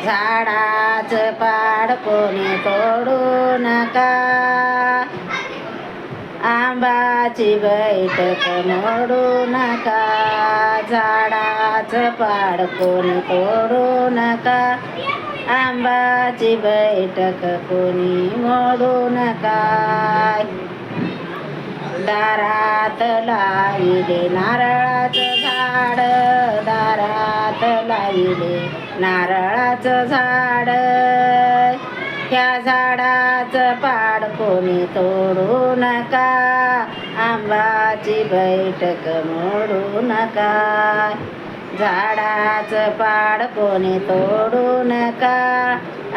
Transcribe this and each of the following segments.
झाडाचं पाड कोणी तोडू नका, आंबाची बैठक मोडू नका. झाडाचं पाड कोणी तोडू नका, आंबाची बैठक कोणी मोडू नका. दारात लाविले नारळाचं झाड, दारात लाविले नारळाचं झाड. त्या झाडाचं पाड कोणी तोडू नका, आंबाची बैठक मोडू नका. झाडाचं पाड कोणी तोडू नका,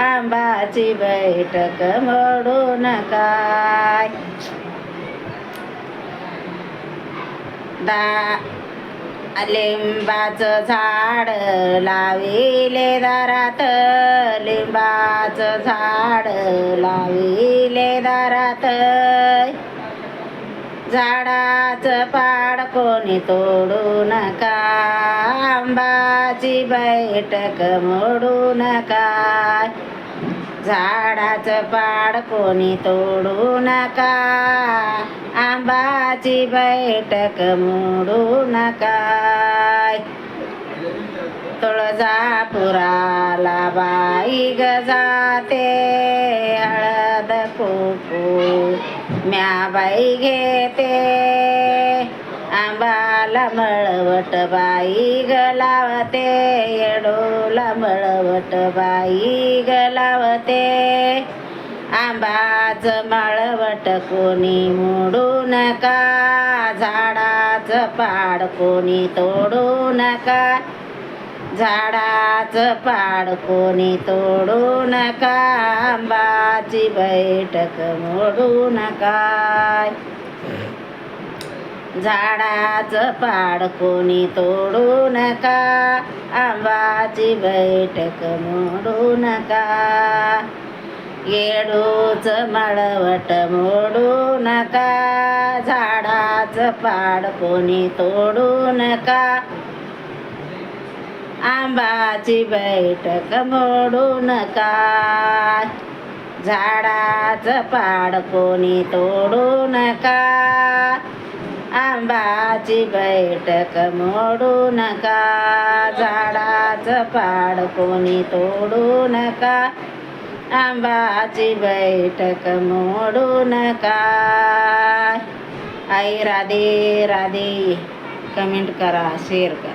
आंबाची बैठक मोडू नका. लिंबाचं झाड लाविले दारात, लिंबाचं झाड लाविले दारात. झाडाचं पाड कोणी तोडू नका, आंबाची बैठक मोडू नका. झाडाचं पाड कोणी तोडू नका, आंबाची बैठक मोडू नका. तुळजापुराला बाई ग जाते, हळद कुंकू म्या बाई घेते. आंबाला मळवट बाई ग लावते, येडूला मळवट बाई ग लावते. आंबाचं मळवट कोणी मोडू नका, झाडाचं पाड कोणी तोडू नका. झाडाचं पाड कोणी तोडू नका, आंबाची बैठक मोडू नका. झाडाचं पाड कोणी तोडू नका, आंबाची बैठक मोडू नका. येडूचं मळवट मोडू नका, झाडाचं पाड कोणी तोडू नका. आंबाची बैठक मोडू नका. झाडाचं पाड कोणी तोडू नका, आंबाची बैठक मोडू नका. झाडाचं पाड कोणी तोडू नका, आंबाची बैठक मोडू नका. आई राधे राधे. कमेंट करा, शेअर करा.